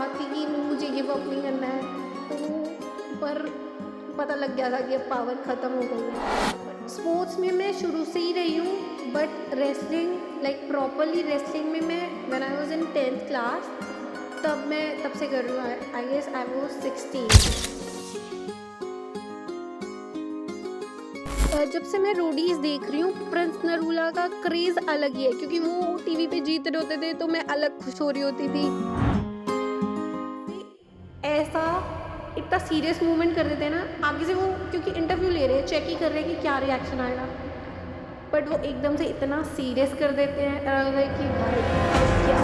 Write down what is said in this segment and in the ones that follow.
बात थी कि मुझे गिव अप नहीं करना है, तो पर पता लग गया था कि अब पावर ख़त्म हो गई है। स्पोर्ट्स में मैं शुरू से ही रही हूँ, but wrestling like properly wrestling में मैं when I was in 10th class तब से कर रही हूँ। I guess I was 16। जब से मैं रोडीज देख रही हूँ, प्रिंस नरूला का क्रेज अलग ही है, क्योंकि वो टीवी पे जीत रहे होते थे तो मैं अलग खुश हो रही होती थी। ऐसा इतना सीरियस मूवमेंट कर देते हैं ना आगे से वो, क्योंकि इंटरव्यू ले रहे हैं, चेक ही कर रहे हैं कि क्या रिएक्शन आएगा, बट वो एकदम से इतना सीरियस कर देते हैं कि भाई क्या।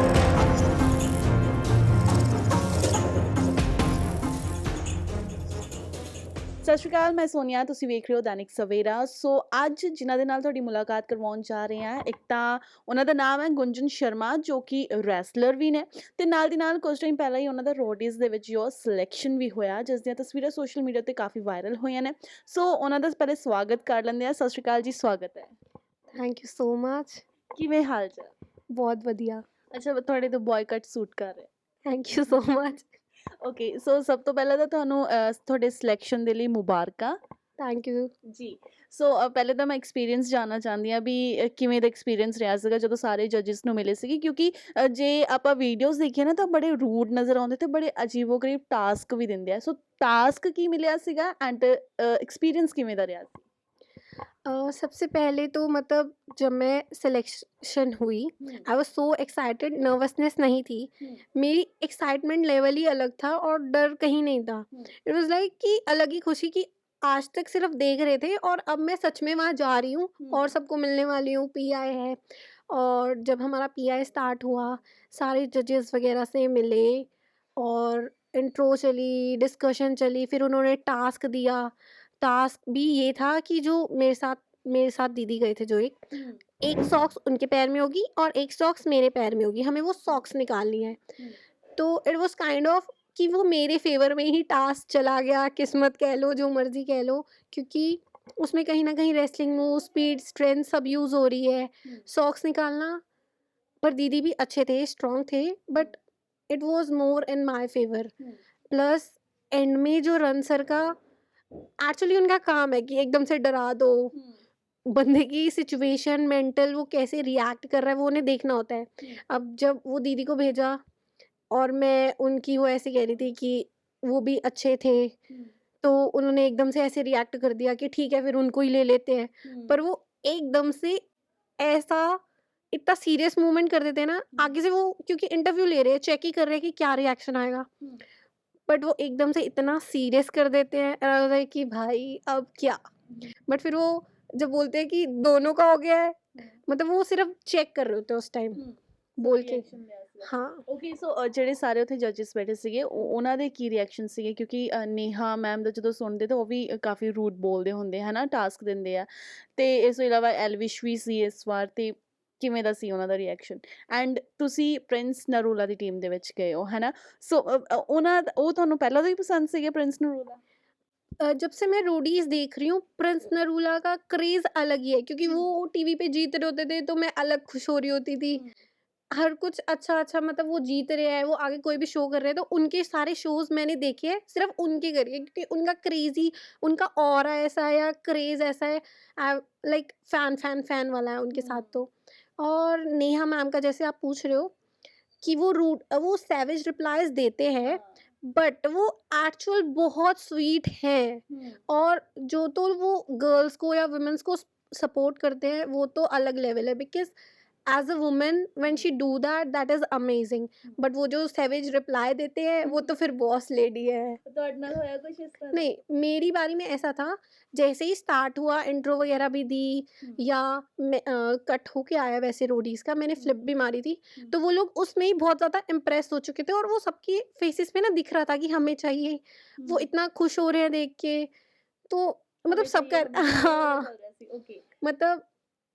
ਸਤਿ ਸ਼੍ਰੀ ਅਕਾਲ, ਮੈਂ ਸੋਨੀਆ, ਤੁਸੀਂ ਵੇਖ ਰਹੇ ਹੋ ਦੈਨਿਕ ਸਵੇਰਾ। ਸੋ ਅੱਜ ਜਿਨ੍ਹਾਂ ਦੇ ਨਾਲ ਤੁਹਾਡੀ ਮੁਲਾਕਾਤ ਕਰਵਾਉਣ ਜਾ ਰਹੇ ਹਾਂ, ਇੱਕ ਤਾਂ ਉਹਨਾਂ ਦਾ ਨਾਮ ਹੈ ਗੁੰਜਨ ਸ਼ਰਮਾ, ਜੋ ਕਿ ਰੈਸਲਰ ਵੀ ਨੇ, ਤੇ ਨਾਲ ਦੀ ਨਾਲ ਕੁਝ ਟਾਈਮ ਪਹਿਲਾਂ ਹੀ ਉਹਨਾਂ ਦਾ ਰੋਡੀਜ਼ ਦੇ ਵਿੱਚ ਜੋ ਸਿਲੈਕਸ਼ਨ ਵੀ ਹੋਇਆ, ਜਿਸ ਦੀਆਂ ਤਸਵੀਰਾਂ ਸੋਸ਼ਲ ਮੀਡੀਆ ਤੇ ਕਾਫੀ ਵਾਇਰਲ ਹੋਈਆਂ ਨੇ। ਸੋ ਉਹਨਾਂ ਦਾ ਪਹਿਲੇ ਸਵਾਗਤ ਕਰ ਲੈਂਦੇ ਆ। ਸਤਿ ਸ਼੍ਰੀ ਅਕਾਲ ਜੀ, ਸਵਾਗਤ ਹੈ। Thank you so much. ਕਿਵੇਂ ਹਾਲ ਚਾਲ? ਬਹੁਤ ਵਧੀਆ। ਅੱਛਾ, ਤੁਹਾਡੇ ਤੋਂ ਬॉयਕਟ ਸੂਟ ਕਰ ਰਿਹਾ। Thank you so much. Okay, so ਸਭ ਤੋਂ ਪਹਿਲਾਂ ਤਾਂ ਤੁਹਾਨੂੰ ਤੁਹਾਡੇ ਸਿਲੈਕਸ਼ਨ ਦੇ ਲਈ ਮੁਬਾਰਕਾਂ। ਥੈਂਕ ਯੂ ਜੀ। ਸੋ ਪਹਿਲੇ ਤਾਂ ਮੈਂ ਐਕਸਪੀਰੀਅੰਸ ਜਾਣਨਾ ਚਾਹੁੰਦੀ ਹਾਂ ਵੀ ਕਿਵੇਂ ਦਾ ਐਕਸਪੀਰੀਅੰਸ ਰਿਹਾ ਸੀਗਾ ਜਦੋਂ ਸਾਰੇ ਜੱਜਿਸ ਨੂੰ ਮਿਲੇ ਸੀਗੇ, ਕਿਉਂਕਿ ਜੇ ਆਪਾਂ ਵੀਡੀਓਜ਼ ਦੇਖੀਏ ਨਾ ਤਾਂ ਬੜੇ ਰੂਡ ਨਜ਼ਰ ਆਉਂਦੇ ਤੇ ਬੜੇ ਅਜੀਬੋ-ਗਰੀਬ ਟਾਸਕ ਵੀ ਦਿੰਦੇ ਆ। ਸੋ ਟਾਸਕ ਕੀ ਮਿਲਿਆ ਸੀਗਾ ਐਂਡ ਐਕਸਪੀਰੀਅੰਸ ਕਿਵੇਂ ਦਾ ਰਿਹਾ ਸੀ? सबसे पहले तो मतलब जब मैं सिलेक्शन हुई, I was so excited. Nervousness नहीं थी, मेरी एक्साइटमेंट लेवल ही अलग था और डर कहीं नहीं था। इट वाज लाइक कि अलग ही खुशी कि आज तक सिर्फ देख रहे थे और अब मैं सच में वहाँ जा रही हूँ और सबको मिलने वाली हूँ। पीआई है, और जब हमारा पीआई स्टार्ट हुआ, सारे जजेस वगैरह से मिले और इंट्रो चली, डिस्कशन चली, फिर उन्होंने टास्क दिया। टास्क भी ये था कि जो मेरे साथ दीदी गए थे, जो एक सॉक्स उनके पैर में होगी और एक सॉक्स मेरे पैर में होगी, हमें वो सॉक्स निकालनी है। तो इट वाज काइंड ऑफ कि वो मेरे फेवर में ही टास्क चला गया, किस्मत कह लो, जो मर्जी कह लो, क्योंकि उसमें कहीं ना कहीं रेसलिंग मूव, स्पीड, स्ट्रेंथ सब यूज हो रही है। सॉक्स निकालना, पर दीदी भी अच्छे थे, स्ट्रांग थे, but it was more in my favour. Plus and में जो रन सर का, एक्चुअली उनका काम है कि एकदम से डरा दो बंदे की सिचुएशन, मेंटल वो कैसे रिएक्ट कर रहा है वो उन्हें देखना होता है। अब जब वो दीदी को भेजा और मैं उनकी वो ऐसे कह रही थी कि वो भी अच्छे थे, तो उन्होंने एकदम से ऐसे रिएक्ट कर दिया कि ठीक है फिर उनको ही ले लेते हैं। पर वो एकदम से ऐसा इतना सीरियस मूवमेंट कर देते हैं ना आगे से वो, क्योंकि इंटरव्यू ले रहे हैं, चेक ही कर रहे हैं कि क्या रिएक्शन आएगा, बट वो एकदम से इतना सीरियस कर देते हैं कि भाई अब क्या। बट फिर वो जब बोलते हैं कि दोनों का हो गया है, मतलब वो सिर्फ चेक कर रहे होते हैं उस टाइम बोल के। हाँ। ਓਕੇ, ਸੋ ਜਿਹੜੇ ਸਾਰੇ ਉੱਥੇ ਜੱਜਿਸ ਬੈਠੇ ਸੀਗੇ ਉਹਨਾਂ ਦੇ ਕੀ ਰਿਐਕਸ਼ਨ ਸੀਗੇ? ਕਿਉਂਕਿ ਨੇਹਾ ਮੈਮ ਦਾ ਜਦੋਂ ਸੁਣਦੇ ਤਾਂ ਉਹ ਵੀ ਕਾਫੀ ਰੂਡ ਬੋਲਦੇ ਹੁੰਦੇ ਹੈ ਨਾ, ਟਾਸਕ ਦਿੰਦੇ ਆ, ਤੇ ਇਸ ਤੋਂ ਇਲਾਵਾ ਐਲਵਿਸ਼ ਵੀ ਸੀ ਇਸ ਵਾਰ, ਤੇ ਕਿਵੇਂ ਦਾ ਸੀ ਉਹਨਾਂ ਦਾ ਰਿਐਕਸ਼ਨ? ਐਂਡ ਤੁਸੀਂ ਪ੍ਰਿੰਸ ਨਰੂਲਾ ਦੀ ਟੀਮ ਦੇ ਵਿੱਚ ਗਏ ਹੋ, ਹੈ ਨਾ? ਸੋ ਉਹ ਤੁਹਾਨੂੰ ਪਹਿਲਾਂ ਤੋਂ ਹੀ ਪਸੰਦ ਸੀਗੇ ਪ੍ਰਿੰਸ ਨਰੂਲਾ? जब से मैं रोडीज देख रही हूँ, प्रिंस नरूला का क्रेज अलग ही है, क्योंकि वो टीवी पे जीत रहे होते थे तो मैं अलग खुश हो रही होती थी। हर कुछ अच्छा अच्छा, मतलब वो जीत रहे हैं, वो आगे कोई भी शो कर रहे हैं तो उनके सारे शोज मैंने देखे हैं, सिर्फ उनके करिए, क्योंकि उनका क्रेजी, उनका ऑरा ऐसा है या क्रेज ऐसा है, लाइक फैन फैन फैन वाला है उनके साथ तो। और नेहा मैम का जैसे आप पूछ रहे हो कि वो सैवेज रिप्लाईज देते हैं, बट वो एक्चुअल बहुत स्वीट हैं। और जो तो वो गर्ल्स को या वुमेन्स को सपोर्ट करते हैं वो तो अलग लेवल है, because as a women when she do that is amazing. But वो जो सैवेज रिप्लाई देते हैं वो तो फिर बॉस लेडी है। ਤੁਹਾਡੇ ਨਾਲ ਹੋਇਆ ਕੁਝ ਇਸ ਤਰ੍ਹਾਂ? नहीं, मेरी बारी में ऐसा था, जैसे ही स्टार्ट हुआ, इंट्रो वगैरह भी दी, या कट होके आया वैसे रोडीज का, मैंने फ्लिप भी मारी थी, तो वो लोग उसमें ही बहुत ज़्यादा इम्प्रेस हो चुके थे और वो सबकी फेसेस पे ना दिख रहा था कि हमें चाहिए। वो इतना खुश हो रहे हैं देख के, तो मतलब सबका हाँ, ਓਕੇ। मतलब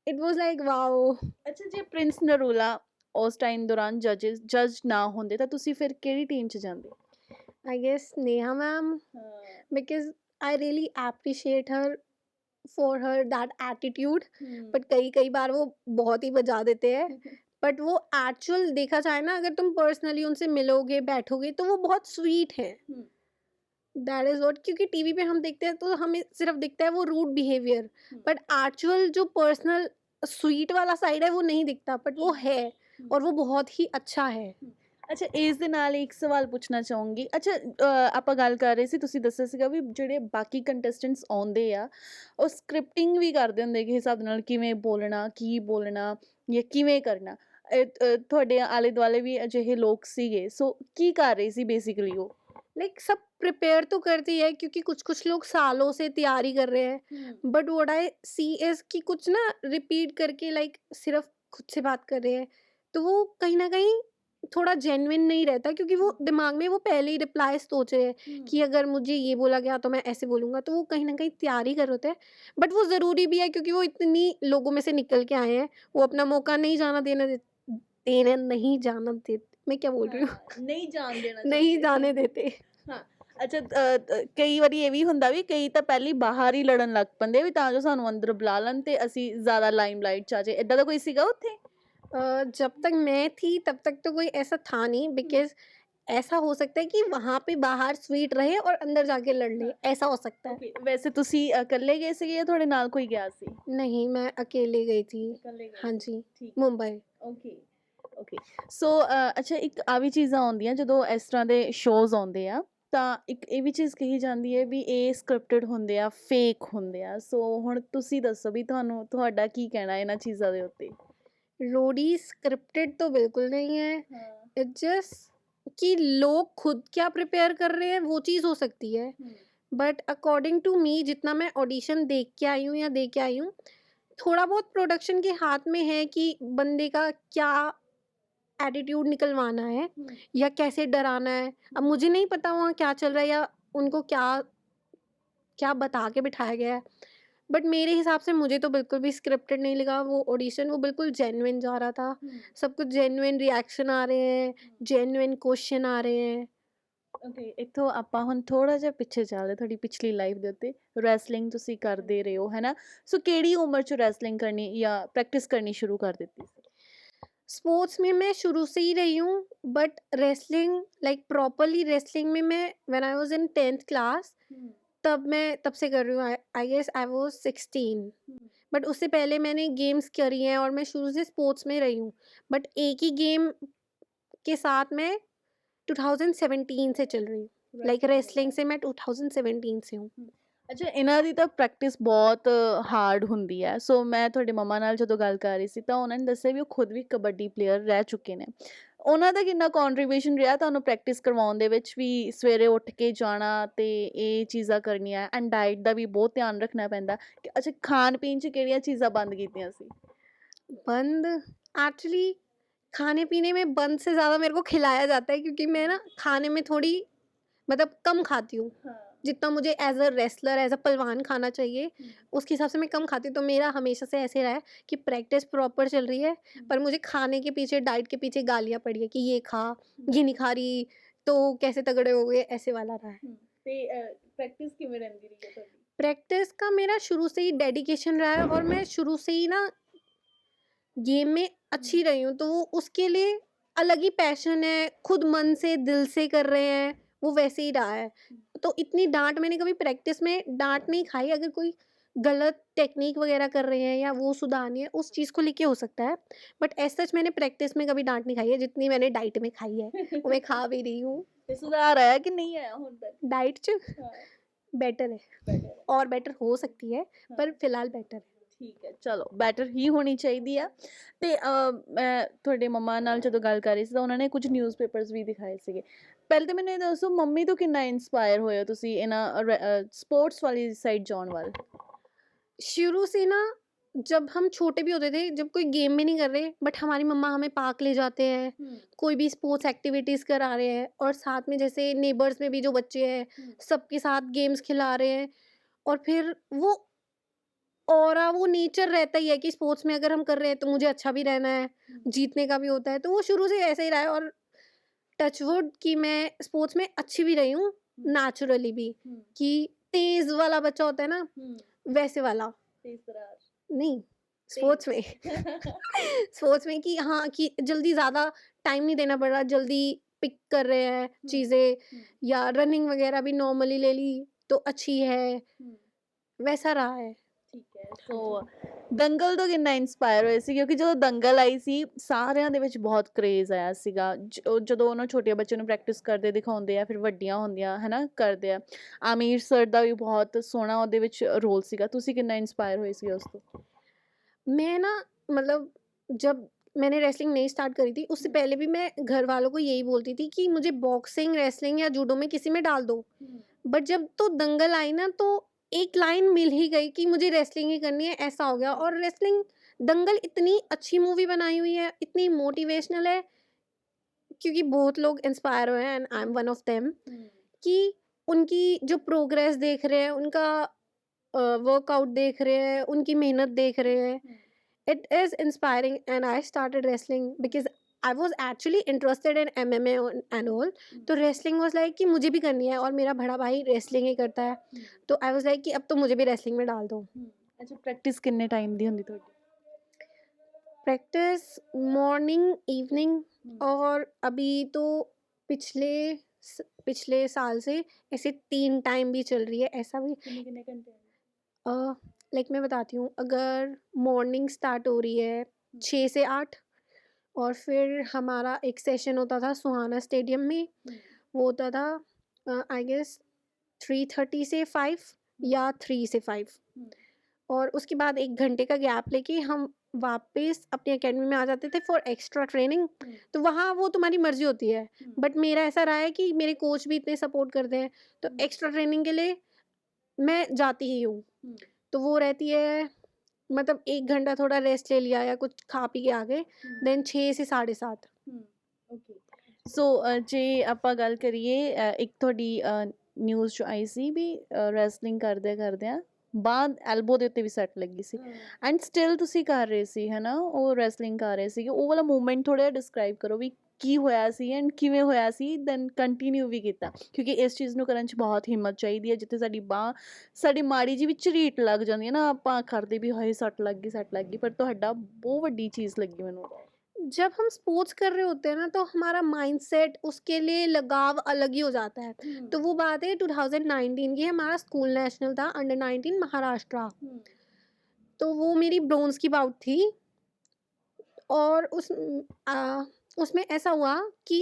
इट वाज लाइक वाओ। ਅੱਛਾ, ਜੇ ਪ੍ਰਿੰਸ ਨਰੂਲਾ ਉਸ ਟਾਈਮ ਦੌਰਾਨ ਜੱਜ ਨਾ ਹੁੰਦੇ ਤਾਂ ਤੁਸੀਂ ਫਿਰ ਕਿਹੜੀ ਟੀਮ 'ਚ ਜਾਂਦੇ? I guess Neha ma'am, because I really appreciate her for her that attitude. But कई कई बार वो बहुत ही बजा देते हैं, बट वो एक्चुअल देखा जाए ना, अगर तुम पर्सनली उनसे मिलोगे, बैठोगे, तो वो बहुत स्वीट हैं। हुँ, दैट इज़ व्हाट, क्योंकि टीवी पे हम देखते हैं तो हमें सिर्फ़ दिखता है वो रूड बिहेवियर, हुँ, बट एक्चुअल जो पर्सनल स्वीट वाला साइड है वो नहीं दिखता, बट वो हुँ, है हुँ, और वो बहुत ही अच्छा है। हुँ। ਅੱਛਾ ਇਸ ਦੇ ਨਾਲ ਇੱਕ ਸਵਾਲ ਪੁੱਛਣਾ ਚਾਹੂੰਗੀ। ਅੱਛਾ ਆਪਾਂ ਗੱਲ ਕਰ ਰਹੇ ਸੀ ਤੁਸੀਂ ਦੱਸਿਆ ਸੀਗਾ ਵੀ ਜਿਹੜੇ ਬਾਕੀ ਕੰਟੈਸਟੈਂਟਸ ਆਉਂਦੇ ਆ, ਉਹ ਸਕ੍ਰਿਪਟਿੰਗ ਵੀ ਕਰਦੇ ਹੁੰਦੇ ਕਿ ਹਿਸਾਬ ਨਾਲ ਕਿਵੇਂ ਬੋਲਣਾ, ਕੀ ਬੋਲਣਾ ਜਾਂ ਕਿਵੇਂ ਕਰਨਾ। ਤੁਹਾਡੇ ਆਲੇ-ਦੁਆਲੇ ਵੀ ਅਜਿਹੇ ਲੋਕ ਸੀਗੇ, ਸੋ ਕੀ ਕਰ ਰਹੇ ਸੀ ਬੇਸਿਕਲੀ ਉਹ? लाइक सब प्रिपेयर तो करती है, क्योंकि कुछ-कुछ लोग सालों से तैयारी कर रहे हैं, हुँ, but what I see is कि कुछ ना रिपीट करके लाइक सिर्फ़ खुद से बात कर रहे हैं, तो वो कहीं न कहीं थोड़ा जेन्युइन नहीं रहता, क्योंकि वो हुँ, दिमाग में वो पहले ही रिप्लाई सोच रहे हैं हुँ, कि अगर मुझे ये बोला गया तो मैं ऐसे बोलूँगा, तो वो कहीं न कहीं तैयारी कर रहे होते हैं। बट वो ज़रूरी भी है, क्योंकि वो इतनी लोगों में से निकल के आए हैं, वो अपना मौका नहीं जाना दे मैं क्या बोल रही हूँ? हाँ, नहीं जान देना नहीं ਚਾਹੁੰਦੇ। जाने देते। ਹਾਂ, ਅੱਛਾ ਕਈ ਵਾਰੀ ਇਹ ਵੀ ਹੁੰਦਾ ਵੀ ਕਈ ਤਾਂ ਪਹਿਲੇ ਹੀ ਬਾਹਰ ਹੀ ਲੜਨ ਲੱਗ ਪੈਂਦੇ ਆ ਵੀ ਤਾਂ ਜੋ ਸਾਨੂੰ ਅੰਦਰ ਬੁਲਾ ਲੈਣ ਤੇ ਅਸੀਂ ਜ਼ਿਆਦਾ ਲਾਈਮਲਾਈਟ 'ਚ ਆ ਜਾਈਏ, ਏਦਾਂ ਦਾ ਕੋਈ ਸੀਗਾ ਉੱਥੇ? जब तक मैं थी तब तक तो कोई ऐसा था नहीं, हुँ, बिकॉज़ ऐसा हो सकता है कि वहाँ पे बाहर स्वीट रहे और अंदर जाके लड़ ले, हाँ, ऐसा हो सकता है। ਓਕੇ ਵੈਸੇ ਤੁਸੀਂ ਇਕੱਲੇ ਗਏ ਸੀਗੇ ਜਾਂ ਤੁਹਾਡੇ ਨਾਲ ਕੋਈ ਗਿਆ ਸੀ? नहीं, मैं अकेले गई थी। ਇਕੱਲੇ ਗਏ हाँ ਸੀ, जी, ਠੀਕ ਹੈ, मुंबई। Okay, okay. ਸੋ ਅੱਛਾ ਇੱਕ ਆ ਵੀ ਚੀਜ਼ਾਂ ਆਉਂਦੀਆਂ ਜਦੋਂ ਇਸ ਤਰ੍ਹਾਂ ਦੇ ਸ਼ੋਜ਼ ਆਉਂਦੇ ਆ, ਤਾਂ ਇੱਕ ਇਹ ਵੀ ਚੀਜ਼ ਕਹੀ ਜਾਂਦੀ ਹੈ ਵੀ ਇਹ ਸਕ੍ਰਿਪਟਡ ਹੁੰਦੇ ਆ, ਫੇਕ ਹੁੰਦੇ ਆ, ਸੋ ਹੁਣ ਤੁਸੀਂ ਦੱਸੋ ਵੀ ਤੁਹਾਡਾ ਕੀ ਕਹਿਣਾ ਇਹਨਾਂ ਚੀਜ਼ਾਂ ਦੇ ਉੱਤੇ? रोडी स्क्रिप्टेड तो बिल्कुल नहीं है। हाँ, इट्स जस्ट कि लोग खुद क्या प्रिपेयर कर रहे हैं वो चीज़ हो सकती है। हुँ, बट अकॉर्डिंग टू मी, जितना मैं ऑडिशन देख के आई हूँ या दे के आई हूँ, थोड़ा बहुत प्रोडक्शन के हाथ में है कि बंदे का क्या एटीट्यूड निकलवाना है हुँ, या कैसे डराना है। अब हुँ, मुझे नहीं पता वहाँ क्या चल रहा है या उनको क्या क्या बता के बिठाया गया है। बट मेरे हिसाब से मुझे तो बिल्कुल भी स्क्रिप्टेड नहीं लगा वो ऑडिशन, वो बिल्कुल जेन्युइन जा रहा था। हुँ, सब कुछ जेन्युइन रिएक्शन आ रहे हैं, हुँ। जेन्युइन क्वेश्चन आ रहे हैं। ਓਕੇ, ਇੱਥੋਂ ਆਪਾਂ ਹੁਣ ਥੋੜ੍ਹਾ ਜਿਹਾ ਪਿੱਛੇ ਚੱਲਦੇ ਤੁਹਾਡੀ ਪਿਛਲੀ ਲਾਈਫ ਦੇ ਉੱਤੇ। ਰੈਸਲਿੰਗ ਤੁਸੀਂ ਕਰਦੇ ਰਹੇ ਹੋ, ਹੈ ਨਾ? ਸੋ ਕਿਹੜੀ उम्र 'ਚ ਰੈਸਲਿੰग ਕਰਨੀ ਜਾਂ ਪ੍ਰੈਕਟਿਸ करनी शुरू कर ਦਿੱਤੀ ਸੀ? स्पोर्ट्स में मैं शुरू से ही रही हूँ, but wrestling like properly wrestling में मैं when I was in 10th class, हुँ, तब से कर रही हूँ। I guess I was 16। हुँ, बट उससे पहले मैंने गेम्स करी हैं और मैं शुरू से स्पोर्ट्स में रही हूँ। बट एक ही गेम के साथ मैं 2017 से चल रही हूँ। लाइक ਰੈਸਲਿੰਗ ਦੇ रेसलिंग ਨਾਲ। से मैं 2017 से हूँ। हुँ। ਅੱਛਾ ਇਹਨਾਂ ਦੀ ਤਾਂ ਪ੍ਰੈਕਟਿਸ ਬਹੁਤ ਹਾਰਡ ਹੁੰਦੀ ਹੈ। ਸੋ ਮੈਂ ਤੁਹਾਡੇ ਮੰਮਾ ਨਾਲ ਜਦੋਂ ਗੱਲ ਕਰ ਰਹੀ ਸੀ ਤਾਂ ਉਹਨਾਂ ਨੇ ਦੱਸਿਆ ਵੀ ਉਹ ਖੁਦ ਵੀ ਕਬੱਡੀ ਪਲੇਅਰ ਰਹਿ ਚੁੱਕੇ ਨੇ। ਉਹਨਾਂ ਦਾ ਕਿੰਨਾ ਕੰਟਰੀਬਿਊਸ਼ਨ ਰਿਹਾ ਤੁਹਾਨੂੰ ਪ੍ਰੈਕਟਿਸ ਕਰਵਾਉਣ ਦੇ ਵਿੱਚ ਵੀ ਸਵੇਰੇ ਉੱਠ ਕੇ ਜਾਣਾ ਤੇ ਇਹ ਚੀਜ਼ਾਂ ਕਰਨੀਆਂ ਐਂਡ ਡਾਇਟ ਦਾ ਵੀ ਬਹੁਤ ਧਿਆਨ ਰੱਖਣਾ ਪੈਂਦਾ। ਅੱਛਾ ਖਾਣ ਪੀਣ 'ਚ ਕਿਹੜੀਆਂ ਚੀਜ਼ਾਂ ਬੰਦ ਕੀਤੀਆਂ ਸੀ? बंद एक्चुअली खाने-पीने में बंद से ज़्यादा मेरे को खिलाया जाता है, क्योंकि मैं ना खाने में थोड़ी मतलब कम खाती हूँ। हाँ। जितना मुझे as a wrestler, as a पहलवान खाना चाहिए, हुँ, उसके हिसाब से मैं कम खाती हूँ। तो मेरा हमेशा से ऐसे रहा है कि प्रैक्टिस प्रॉपर चल रही है, हुँ, पर मुझे खाने के पीछे, डाइट के पीछे गालियाँ पड़ी है कि ये खा, हुँ, ये नहीं खा रही, तो कैसे तगड़े हो गए, ऐसे वाला रहा है। हुँ। ਤੇ ਪ੍ਰੈਕਟਿਸ ਕਿਵੇਂ ਰਹਿੰਦੀ ਰਹੀ ਹੈ ਤੁਹਾਡੀ? प्रैक्टिस का मेरा शुरू से ही डेडिकेशन रहा है और मैं शुरू से ही ना गेम में हुँ, अच्छी रही हूँ, तो वो उसके लिए अलग ही पैशन है, खुद मन से, दिल से कर रहे हैं, वो वैसे ही रहा है। हुँ, तो इतनी डाँट मैंने कभी प्रैक्टिस में डाँट नहीं खाई, अगर कोई गलत टेक्नीक वगैरह कर रहे हैं या वो सुधारनी है, उस चीज़ को लेके हो सकता है। बट एज़ सच मैंने प्रैक्टिस में कभी डाँट नहीं खाई है, जितनी मैंने डाइट में खाई है, वो मैं खा भी रही हूँ। ਤੇ ਸੁਧਾਰ ਆਇਆ ਕਿ ਨਹੀਂ ਆਇਆ ਹੁਣ ਤੱਕ? डाइट च ਹਾਂ, बेटर है, ਬੈਟਰ ਹੈ। और बेटर हो सकती है, ਹਾਂ। पर फिलहाल बेटर है। ਠੀਕ ਹੈ, ਚਲੋ ਬੈਟਰ ਹੀ ਹੋਣੀ ਚਾਹੀਦੀ ਆ। ਤੇ ਮੈਂ ਤੁਹਾਡੇ ਮੰਮਾ ਨਾਲ ਜਦੋਂ ਗੱਲ ਕਰ ਰਹੀ ਸੀ ਤਾਂ ਉਹਨਾਂ ਨੇ ਕੁਝ ਨਿਊਜ਼ਪੇਪਰਸ ਵੀ ਦਿਖਾਏ ਸੀਗੇ। ਪਹਿਲੇ ਤਾਂ ਮੈਨੂੰ ਇਹ ਦੱਸੋ ਮੰਮੀ ਤੋਂ ਕਿੰਨਾ ਇੰਸਪਾਇਰ ਹੋਏ ਹੋ ਤੁਸੀਂ ਇਹਨਾਂ ਸਪੋਰਟਸ वाली साइड जाने वाल? शुरू से ना, जब हम छोटे भी होते थे, जब कोई गेम में नहीं कर रहे, बट हमारी मम्मा हमें पार्क ले जाते हैं, हुँ, कोई भी स्पोर्ट्स एक्टिविटीज़ करा रहे हैं और साथ में जैसे नेबर्स में भी जो बच्चे हैं, हुँ, सबके साथ गेम्स खिला रहे हैं, और फिर वो ऑरा, वो नेचर रहता ही है कि स्पोर्ट्स में अगर हम कर रहे हैं तो मुझे अच्छा भी रहना है, हुँ, जीतने का भी होता है, तो वो शुरू से ऐसा ही रहा है। और टच वुड कि मैं स्पोर्ट्स में अच्छी भी रही हूँ, हुँ, नेचुरली भी, हुँ, कि तेज़ वाला बच्चा होता है ना, हुँ, वैसे वाला तेज तरार। नहीं। स्पोर्ट्स में स्पोर्ट्स में कि हाँ, कि जल्दी ज़्यादा टाइम नहीं देना पड़ रहा, जल्दी पिक कर रहे हैं चीज़ें, या रनिंग वगैरह भी नॉर्मली ले ली तो अच्छी है, वैसा रहा है। ਠੀਕ ਹੈ ਸੋ ਦੰਗਲ ਤੋਂ ਕਿੰਨਾ ਇਨਸਪਾਇਰ ਹੋਏ ਸੀ ਕਿਉਂਕਿ ਜਦੋਂ ਦੰਗਲ ਆਈ ਸੀ ਸਾਰਿਆਂ ਦੇ ਵਿੱਚ ਬਹੁਤ ਕ੍ਰੇਜ਼ ਆਇਆ ਸੀਗਾ ਜਦੋਂ ਉਹਨਾਂ ਛੋਟੇ ਬੱਚੇ ਨੂੰ ਪ੍ਰੈਕਟਿਸ ਕਰਦੇ ਦਿਖਾਉਂਦੇ ਆ ਫਿਰ ਵੱਡੀਆਂ ਹੁੰਦੀਆਂ ਹੈ ਨਾ ਕਰਦੇ ਆ ਆਮੀਰ ਸਰ ਦਾ ਵੀ ਬਹੁਤ ਸੋਹਣਾ ਉਹਦੇ ਵਿੱਚ ਰੋਲ ਸੀਗਾ ਤੁਸੀਂ ਕਿੰਨਾ ਇਨਸਪਾਇਰ ਹੋਏ ਸੀ ਉਸ ਤੋਂ मैं ना मतलब जब मैंने रेसलिंग नहीं स्टार्ट करी थी, उससे पहले भी मैं घर वालों को यही बोलती थी कि मुझे बॉक्सिंग, रेसलिंग या जूडो में किसी में डाल दो। बट जब तो दंगल आई ना, तो एक लाइन मिल ही गई कि मुझे रेसलिंग ही करनी है, ऐसा हो गया। और रेसलिंग, दंगल इतनी अच्छी मूवी बनाई हुई है, इतनी मोटिवेशनल है, क्योंकि बहुत लोग इंस्पायर हुए हैं and I am one of them, कि उनकी जो प्रोग्रेस देख रहे हैं, उनका वर्कआउट देख रहे हैं, उनकी मेहनत देख रहे हैं, it is inspiring. And I started wrestling because I was actually interested in MMA and all. तो wrestling was like कि मुझे भी करनी है, और मेरा बड़ा भाई wrestling ही करता है, तो I was like कि अब तो मुझे भी wrestling में डाल दो। ਅੱਛਾ ਪ੍ਰੈਕਟਿਸ ਕਿੰਨੇ ਟਾਈਮ ਦੀ ਹੁੰਦੀ ਤੁਹਾਡੀ प्रैक्टिस मॉर्निंग, इवनिंग, और अभी तो पिछले पिछले साल से ऐसे 3 टाइम भी चल रही है, ऐसा भी। ਕਿੰਨੇ ਕਿੰਨੇ ਘੰਟੇ लाइक मैं बताती हूँ, अगर मॉर्निंग स्टार्ट हो रही है 6 से 8, और फिर हमारा एक सेशन होता था सुहाना स्टेडियम में, वो होता था आई गेस 3:30 से 5 या 3 से 5, और उसके बाद 1 घंटे का गैप लेके हम वापस अपनी एकेडमी में आ जाते थे फॉर एक्स्ट्रा ट्रेनिंग। तो वहाँ वो तुम्हारी मर्जी होती है, बट मेरा ऐसा रहा है कि मेरे कोच भी इतने सपोर्ट करते हैं, तो एक्स्ट्रा ट्रेनिंग के लिए मैं जाती ही हूँ। तो वो रहती है, मतलब 1 घंटा थोड़ा रेस्ट ले लिया या कुछ खा पी के आ गए, देन 6 से 7:30। ਓਕੇ ਸੋ ਜੇ ਆਪਾਂ ਗੱਲ ਕਰੀਏ ਇੱਕ ਤੁਹਾਡੀ ਨਿਊਜ਼ 'ਚ ਆਈ ਸੀ ਵੀ ਰੈਸਲਿੰਗ ਕਰਦਿਆਂ ਬਾਂਹ ਐਲਬੋ ਦੇ ਉੱਤੇ ਵੀ ਸੱਟ ਲੱਗੀ ਸੀ ਐਂਡ ਸਟਿਲ ਤੁਸੀਂ ਕਰ ਰਹੇ ਸੀ ਹੈ ਨਾ ਉਹ ਰੈਸਲਿੰਗ ਕਰ ਰਹੇ ਸੀਗੇ ਉਹ ਵਾਲਾ ਮੂਵਮੈਂਟ ਥੋੜ੍ਹਾ ਜਿਹਾ ਡਿਸਕ੍ਰਾਈਬ ਕਰੋ ਵੀ ਕੀ ਹੋਇਆ ਸੀ ਐਂਡ ਕਿਵੇਂ ਹੋਇਆ ਸੀ ਦੈਨ ਕੰਟੀਨਿਊ ਵੀ ਕੀਤਾ ਕਿਉਂਕਿ ਇਸ ਚੀਜ਼ ਨੂੰ ਕਰਨ 'ਚ ਬਹੁਤ ਹਿੰਮਤ ਚਾਹੀਦੀ ਹੈ ਜਿੱਥੇ ਸਾਡੀ ਮਾੜੀ ਜਿਹੀ ਵੀ ਝਰੀਟ ਲੱਗ ਜਾਂਦੀ ਹੈ ਨਾ ਆਪਾਂ ਕਰਦੇ ਵੀ ਹਾਏ ਸੱਟ ਲੱਗ ਗਈ ਪਰ ਤੁਹਾਡਾ ਬਹੁਤ ਵੱਡੀ ਚੀਜ਼ ਲੱਗੀ ਮੈਨੂੰ जब हम स्पोर्ट्स कर रहे होते हैं ना, तो हमारा माइंडसेट, उसके लिए लगाव अलग ही हो जाता है। तो वो बात है 2019 की, हमारा स्कूल नेशनल था, अंडर 19 महाराष्ट्र। तो वो मेरी ब्रोंज की बाउट थी, और उसमें ऐसा हुआ कि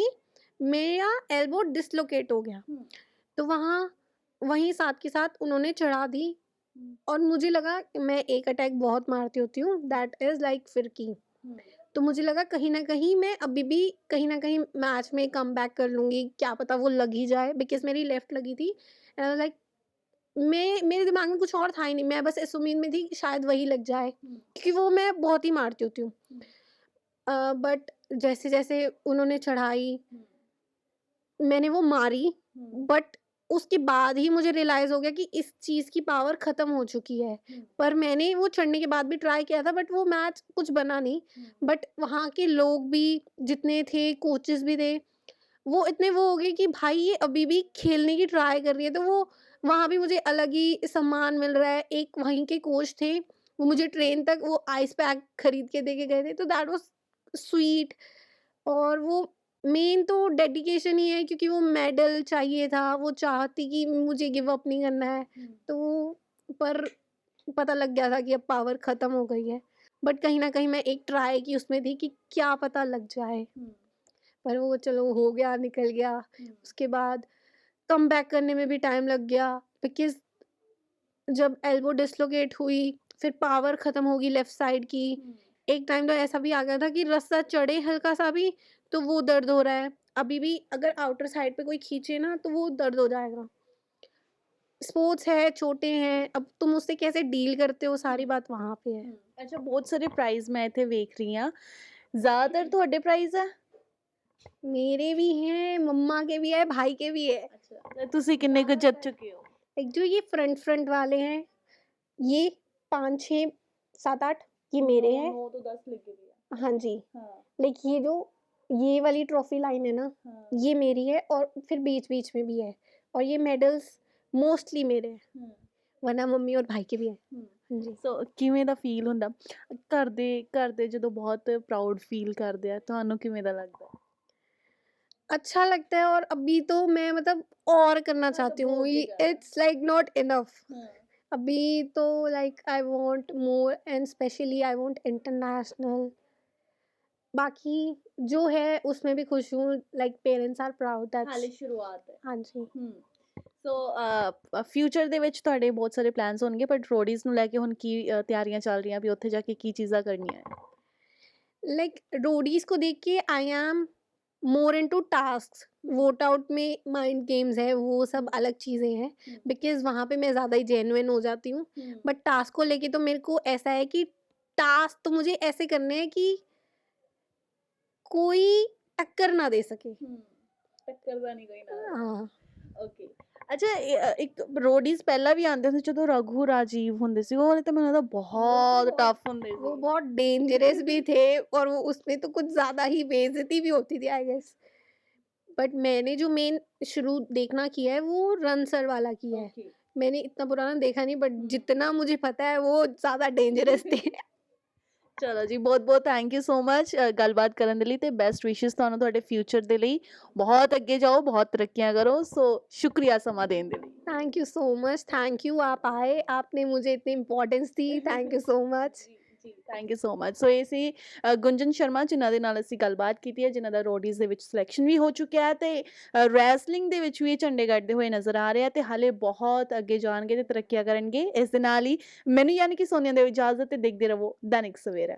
मेरा एल्बो डिसलोकेट हो गया। तो वहीं साथ के साथ उन्होंने चढ़ा दी, और मुझे लगा, मैं एक अटैक बहुत मारती होती हूँ, दैट इज़ लाइक फिरकी। तो मुझे लगा कहीं न कहीं मैं अभी भी कहीं न कहीं मैच में कमबैक कर लूँगी, क्या पता वो लग ही जाए, बिकॉज़ मेरी लेफ्ट लगी थी। लाइक मेरे दिमाग में कुछ और था ही नहीं, मैं बस इस उम्मीद में थी कि शायद वही लग जाए, क्योंकि वो मैं बहुत ही मारती होती हूँ। बट जैसे-जैसे उन्होंने चढ़ाई, मैंने वो मारी, बट उसके बाद ही मुझे रियलाइज़ हो गया कि इस चीज़ की पावर ख़त्म हो चुकी है। पर मैंने वो चढ़ने के बाद भी ट्राई किया था, बट वो मैच कुछ बना नहीं। बट वहाँ के लोग भी जितने थे, कोचेस भी थे, वो इतने वो हो गए कि भाई ये अभी भी खेलने की ट्राई कर रही है, तो वो वहाँ भी मुझे अलग ही सम्मान मिल रहा है। एक वहीं के कोच थे, वो मुझे ट्रेन तक वो आइस पैक खरीद के दे के गए थे, तो दैट वाज़ स्वीट। और वो मेन तो डेडिकेशन ही है, क्योंकि वो मेडल चाहिए था, वो चाहती कि मुझे गिव अप नहीं करना है। तो पर पता लग गया था कि अब पावर ख़त्म हो गई है। बट कहीं न कहीं मैं एक ट्राई की उसमें थी कि क्या पता लग जाए। पर वो चलो हो गया, निकल गया। उसके बाद कमबैक करने में भी टाइम लग गया, बिकॉज़ जब एल्बो डिस्लोकेट हुई, फिर पावर ख़त्म होगी लेफ्ट साइड की। एक टाइम तो ऐसा भी आ गया था कि रस्सा चढ़े हल्का-सा भी, तो वो दर्द हो रहा है। अभी भी अगर आउटर साइड पे कोई खींचे ना, तो वो दर्द हो जाएगा। स्पोर्ट्स है, चोटें हैं, अब तुम उससे कैसे डील करते हो, सारी बात वहाँ पे है। ਅੱਛਾ ਬਹੁਤ ਸਾਰੇ ਪ੍ਰਾਈਜ਼ ਮੈਂ ਇੱਥੇ ਵੇਖ ਰਹੀ ਹਾਂ ਜ਼ਿਆਦਾਤਰ ਤੁਹਾਡੇ ਪ੍ਰਾਈਜ਼ ਆ मेरे भी हैं, मम्मा के भी है, भाई के भी है। ਅੱਛਾ ਤੁਸੀਂ ਕਿੰਨੇ ਕੁ ਜਿੱਤ ਚੁੱਕੇ ਹੋ एक जो ये फ्रंट वाले हैं, ये 5, 6, 7, 8 ये मेरे हैं। 9 ਤੋਂ 10 ਲੱਗੇ ਹੋਏ ਆ हाँ जी। ਹਾਂ लाइक ये वाली ट्रॉफी लाइन है ना, ਹਾਂ ये मेरी है, और फिर बीच-बीच में भी है, और ये मेडल्स मोस्टली मेरे हैं, वरना मम्मी और भाई के भी हैं। हाँ जी। ਸੋ ਕਿਵੇਂ ਦਾ ਫੀਲ ਹੁੰਦਾ ਘਰ ਦੇ ਜਦੋਂ ਬਹੁਤ ਪ੍ਰਾਊਡ ਫੀਲ ਕਰਦੇ ਆ ਤੁਹਾਨੂੰ ਕਿਵੇਂ ਦਾ ਲੱਗਦਾ ਹੈ? अच्छा लगता है और अभी तो मैं मतलब और करना चाहती हूँ, बहुत ही ज्यादा। It's like not enough. हाँ, अभी तो like I want more and specially I want international. बाकी जो है उसमें भी खुश हूँ, लाइक पेरेंट्स आर प्राउड हाले दैट्स। शुरुआत है। हाँ जी। ਸੋ ਫਿਊਚਰ ਦੇ ਵਿੱਚ ਤੁਹਾਡੇ ਬਹੁਤ ਸਾਰੇ ਪਲਾਨਸ ਹੋਣਗੇ ਬਟ ਰੋਡੀਜ਼ ਨੂੰ ਲੈ ਕੇ ਹੁਣ ਕੀ ਤਿਆਰੀਆਂ ਚੱਲ ਰਹੀਆਂ ਵੀ ਉੱਥੇ ਜਾ ਕੇ ਕੀ ਚੀਜ਼ਾਂ ਕਰਨੀਆਂ ਹੈ? लाइक रोडीज को देख के I am more into tasks. Vote out में माइंड गेम्स है, वो सब अलग चीज़ें हैं, बिकॉज वहाँ पे मैं ज़्यादा ही जेन्युइन हो जाती हूँ। बट टास्क को लेके तो मेरे को ऐसा है कि टास्क तो मुझे ऐसे करने हैं कि कोई टक्कर ना दे सके। ਟੱਕਰ ਦਾ ਨਹੀਂ ਕੋਈ ਨਾ। हाँ। ਓਕੇ। ਅੱਛਾ ਇੱਕ ਰੋਡੀਜ਼ ਪਹਿਲਾਂ ਵੀ ਆਉਂਦੇ ਹੁੰਦੇ ਜਦੋਂ ਰਘੂ ਰਾਜੀਵ ਹੁੰਦੇ ਸੀ ਉਹ ਵਾਲੇ ਤਾਂ ਮੈਨੂੰ ਲੱਗਦਾ ਬਹੁਤ ਟਫ ਹੁੰਦੇ वो ਸੀ। बहुत डेंजरस भी थे और वो उसमें तो कुछ ज़्यादा ही बेइज्जती भी होती थी आई गेस। बट मैंने जो मेन शुरू देखना किया है वो रन सर वाला किया है। Okay. मैंने इतना पुराना देखा नहीं, बट हम्म। जितना मुझे पता है वो ज़्यादा डेंजरस थे। ਚਲੋ ਜੀ ਬਹੁਤ ਬਹੁਤ ਥੈਂਕ ਯੂ ਸੋ ਮਚ ਗੱਲਬਾਤ ਕਰਨ ਦੇ ਲਈ ਤੇ ਬੈਸਟ ਵਿਸ਼ੇਸ ਤੁਹਾਨੂੰ ਤੁਹਾਡੇ ਫਿਊਚਰ ਦੇ ਲਈ। ਬਹੁਤ ਅੱਗੇ ਜਾਓ, ਬਹੁਤ ਤਰੱਕੀਆਂ ਕਰੋ। ਸੋ ਸ਼ੁਕਰੀਆ ਸਮਾਂ ਦੇਣ ਦੇ ਲਈ। Thank you so much, thank you आप आए, आपने मुझे इतनी importance the, thank you so much. ਜੀ ਥੈਂਕ ਯੂ ਸੋ ਮਚ। ਸੋ ਇਹ ਸੀ ਗੁੰਜਨ ਸ਼ਰਮਾ ਜਿਨ੍ਹਾਂ ਦੇ ਨਾਲ ਅਸੀਂ ਗੱਲਬਾਤ ਕੀਤੀ ਹੈ, ਜਿਨ੍ਹਾਂ ਦਾ ਰੋਡੀਜ਼ ਦੇ ਵਿੱਚ ਸਿਲੈਕਸ਼ਨ ਵੀ ਹੋ ਚੁੱਕਿਆ ਹੈ ਤੇ ਰੈਸਲਿੰਗ ਦੇ ਵਿੱਚ ਵੀ ਇਹ ਝੰਡੇ ਗੱਡਦੇ ਹੋਏ ਨਜ਼ਰ ਆ ਰਿਹਾ ਤੇ ਹਾਲੇ ਬਹੁਤ ਅੱਗੇ ਜਾਣਗੇ ਤੇ ਤਰੱਕੀਆਂ ਕਰਨਗੇ। ਇਸ ਦੇ ਨਾਲ ਹੀ ਮੈਨੂੰ ਯਾਨੀ ਕਿ ਸੋਨੀਆ ਦੇ ਇਜਾਜ਼ਤ ਤੇ ਦੇਖਦੇ ਰਹੋ ਦੈਨਿਕ ਸਵੇਰਾ।